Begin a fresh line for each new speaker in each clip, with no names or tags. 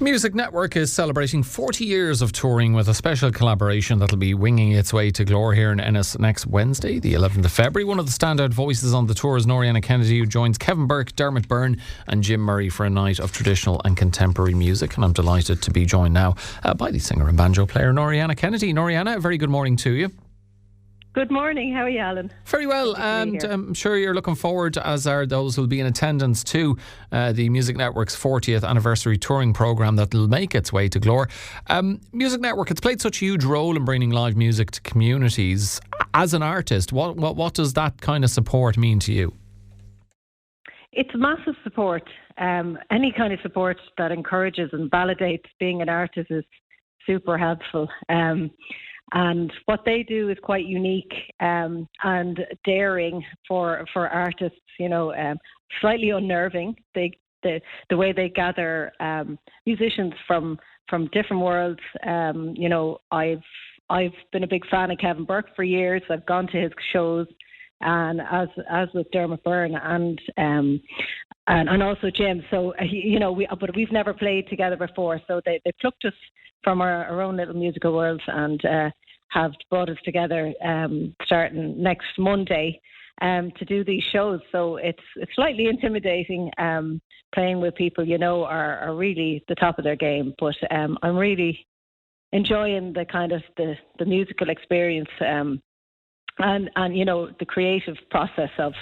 Music Network is celebrating 40 years of touring with a special collaboration that'll be winging its way to Glór here in Ennis next Wednesday, the 11th of February. One of the standout voices on the tour is Noriana Kennedy, who joins Kevin Burke, Dermot, Byrne and Jim Murray for a night of traditional and contemporary music. And I'm delighted to be joined now by the singer and banjo player Noriana Kennedy. Noriana, a very good morning to you.
Good morning. How are you, Alan?
Very well, and I'm sure you're looking forward, as are those who'll be in attendance to the Music Network's 40th anniversary touring programme that'll make its way to Glór. Music Network, it's played such a huge role in bringing live music to communities. As an artist, what does that kind of support mean to you?
It's massive support. Any kind of support that encourages and validates being an artist is super helpful. And what they do is quite unique and daring for artists, slightly unnerving. The way they gather musicians from different worlds. I've been a big fan of Kevin Burke for years. I've gone to his shows, and as with Dermot, Byrne and also Jim. So but we've never played together before. So they plucked us from our own little musical worlds and have brought us together starting next Monday to do these shows. So it's slightly intimidating playing with people are really the top of their game. But I'm really enjoying the kind of the musical experience and the creative process of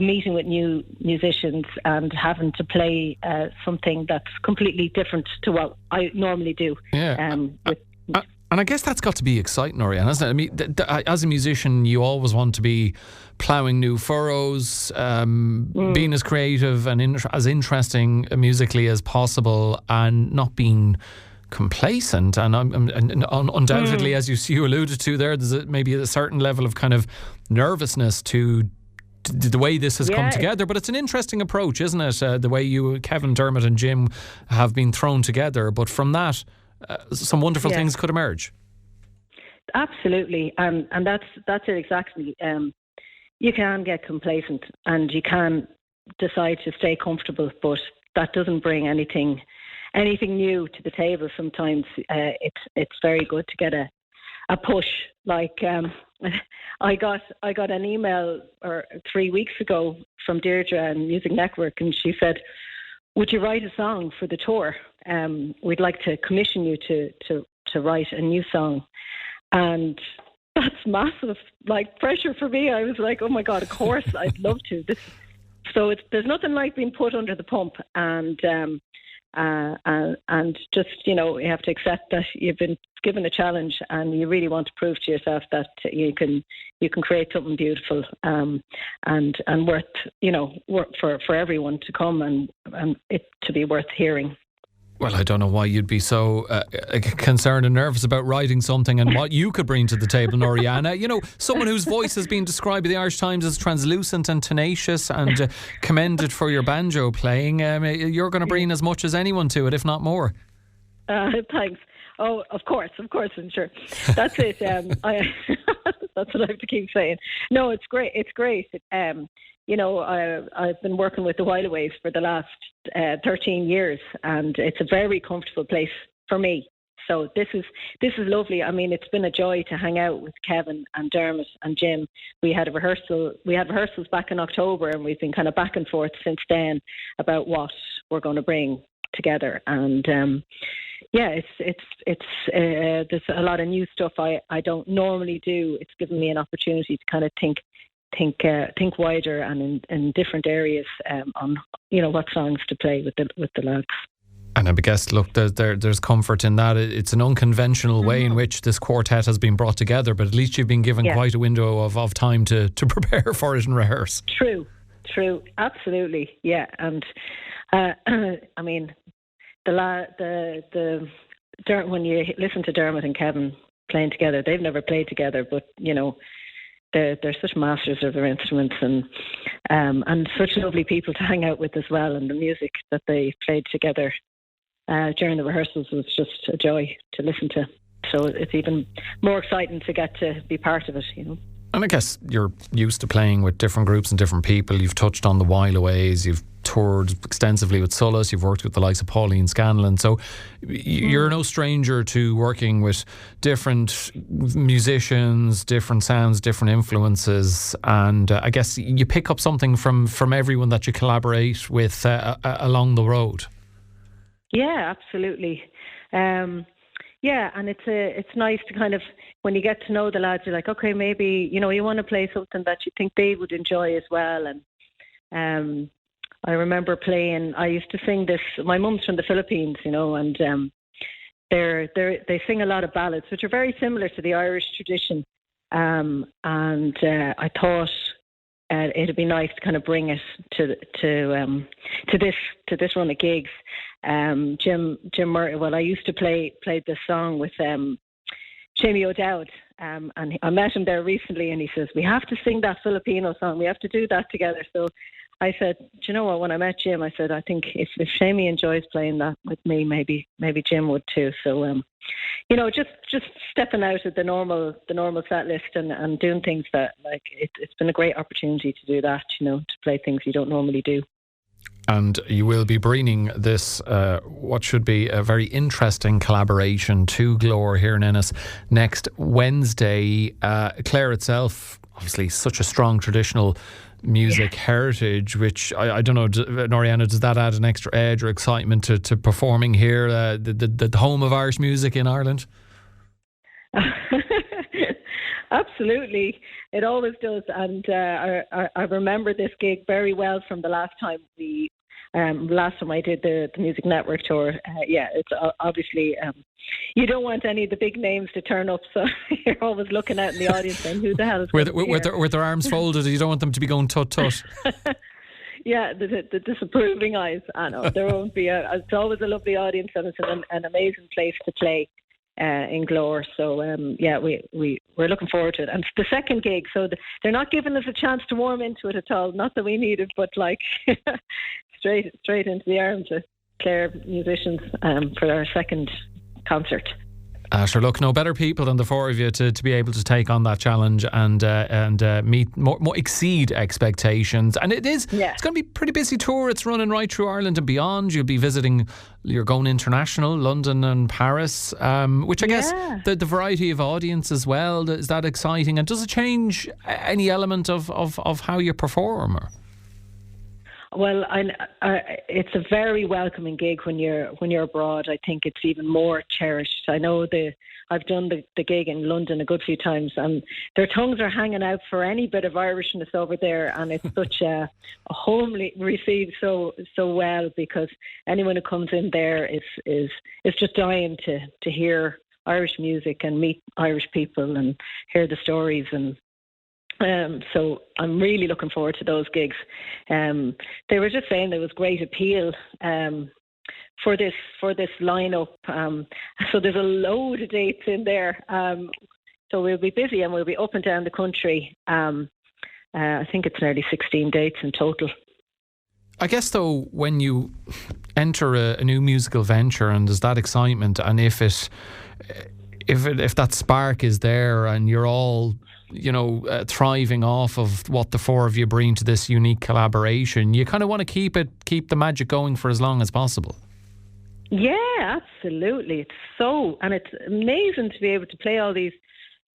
meeting with new musicians and having to play something that's completely different to what I normally do.
Yeah. And I guess that's got to be exciting, Noriana, hasn't it? I mean, as a musician, you always want to be ploughing new furrows, being as creative and as interesting musically as possible, and not being complacent. And undoubtedly, as you alluded to there, there's maybe a certain level of kind of nervousness to the way this has come together. But it's an interesting approach, isn't it? The way you, Kevin, Dermot and Jim have been thrown together. But from that, some wonderful things could emerge.
Absolutely, and that's it exactly. You can get complacent and you can decide to stay comfortable, but that doesn't bring anything new to the table. Sometimes it's very good to get a push. Like I got an email 3 weeks ago from Deirdre and Music Network, and she said, "Would you write a song for the tour? We'd like to commission you to write a new song." And that's massive, pressure for me. I was like, "Oh my God, of course, I'd love to." So there's nothing like being put under the pump, and just you have to accept that you've been given a challenge, and you really want to prove to yourself that you can create something beautiful and worth for everyone to come and it to be worth hearing.
Well, I don't know why you'd be so concerned and nervous about writing something and what you could bring to the table, Noriana. Someone whose voice has been described by the Irish Times as translucent and tenacious and commended for your banjo playing. You're going to bring as much as anyone to it, if not more.
Thanks. Oh, of course, I'm sure. That's it. That's what I have to keep saying. No, it's great. It's great. I've been working with the Whileaways for the last 13 years, and it's a very comfortable place for me. So this is lovely. I mean, it's been a joy to hang out with Kevin and Dermot and Jim. We had rehearsals back in October, and we've been kind of back and forth since then about what we're going to bring together. And there's a lot of new stuff I don't normally do. It's given me an opportunity to kind of think wider and in different areas on what songs to play with the lads.
And I guess, look, there's comfort in that. It's an unconventional way in which this quartet has been brought together, but at least you've been given quite a window of time to prepare for it and rehearse.
True, absolutely, yeah. And I mean, when you listen to Dermot and Kevin playing together, they've never played together, but they're such masters of their instruments and such lovely people to hang out with as well. And the music that they played together during the rehearsals was just a joy to listen to. So it's even more exciting to get to be part of it,
And I guess you're used to playing with different groups and different people. You've touched on the While Aways, you've toured extensively with Solace, you've worked with the likes of Pauline Scanlon. So you're no stranger to working with different musicians, different sounds, different influences. And I guess you pick up something from everyone that you collaborate with along the road.
Yeah, absolutely. Yeah, and it's nice to kind of, when you get to know the lads, you're like, okay, maybe, you want to play something that you think they would enjoy as well. And I remember I used to sing this, my mum's from the Philippines, and they sing a lot of ballads, which are very similar to the Irish tradition. And I thought it'd be nice to kind of bring it to this run of gigs. Jim Murray. Well, I used to play this song with Jamie O'Dowd, and I met him there recently, and he says, we have to sing that Filipino song. We have to do that together. So I said, do you know what? When I met Jim, I said, I think if Jamie enjoys playing that with me, maybe Jim would too. So just stepping out of the normal set list and doing things that, like, it's been a great opportunity to do that. To play things you don't normally do.
And you will be bringing this, what should be a very interesting collaboration to Glór here in Ennis next Wednesday. Clare itself, obviously such a strong traditional music heritage, which I don't know, Noriana, does that add an extra edge or excitement to performing here, the home of Irish music in Ireland?
Absolutely, it always does, and I remember this gig very well from the last time I did the Music Network tour. It's obviously you don't want any of the big names to turn up, so you're always looking out in the audience saying, "Who the hell is
with their arms folded?" You don't want them to be going tut tut.
Yeah, the disapproving eyes. I know there won't be. It's always a lovely audience, and it's an amazing place to play. In Glór, so we're looking forward to it. And the second gig, so they're not giving us a chance to warm into it at all. Not that we need it, but like straight into the arms of Clare musicians for our second concert.
Sure, look, no better people than the four of you to be able to take on that challenge and meet more exceed expectations. And it's going to be a pretty busy tour. It's running right through Ireland and beyond. You're going international, London and Paris, which I guess the variety of audience as well, is that exciting? And does it change any element of how you perform?
Well, it's a very welcoming gig when you're abroad. I think it's even more cherished. I know I've done the gig in London a good few times, and their tongues are hanging out for any bit of Irishness over there, and it's such a homely received so well, because anyone who comes in there is just dying to hear Irish music and meet Irish people and hear the stories. And so I'm really looking forward to those gigs. They were just saying there was great appeal for this lineup. So there's a load of dates in there. So we'll be busy and we'll be up and down the country. I think it's nearly 16 dates in total.
I guess though, when you enter a new musical venture and there's that excitement, and if that spark is there and you're all thriving off of what the four of you bring to this unique collaboration, you kind of want to keep the magic going for as long as possible.
Yeah, absolutely. And it's amazing to be able to play all these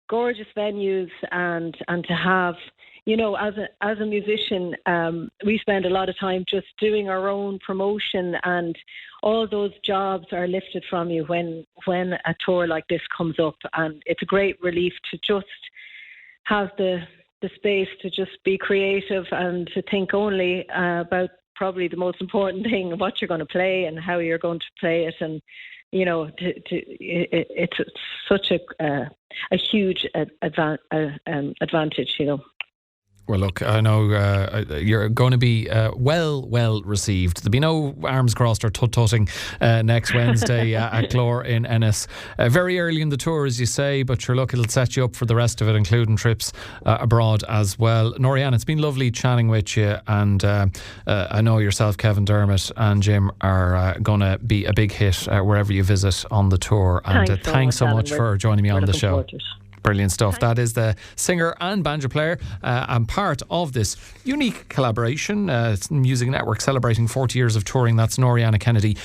gorgeous venues and to have, as a musician, we spend a lot of time just doing our own promotion, and all those jobs are lifted from you when a tour like this comes up, and it's a great relief to just have the space to just be creative and to think only about probably the most important thing, what you're going to play and how you're going to play it. And it's such a huge advantage,
Well, look, I know you're going to be well received. There'll be no arms crossed or tut-tutting next Wednesday at Glór in Ennis. Very early in the tour, as you say, but sure, look, it'll set you up for the rest of it, including trips abroad as well. Noriana, it's been lovely chatting with you, and I know yourself, Kevin, Dermot and Jim are going to be a big hit wherever you visit on the tour. And thanks so much for joining me on the show. Brilliant stuff. That is the singer and banjo player and part of this unique collaboration. Music Network celebrating 40 years of touring. That's Noriana Kennedy.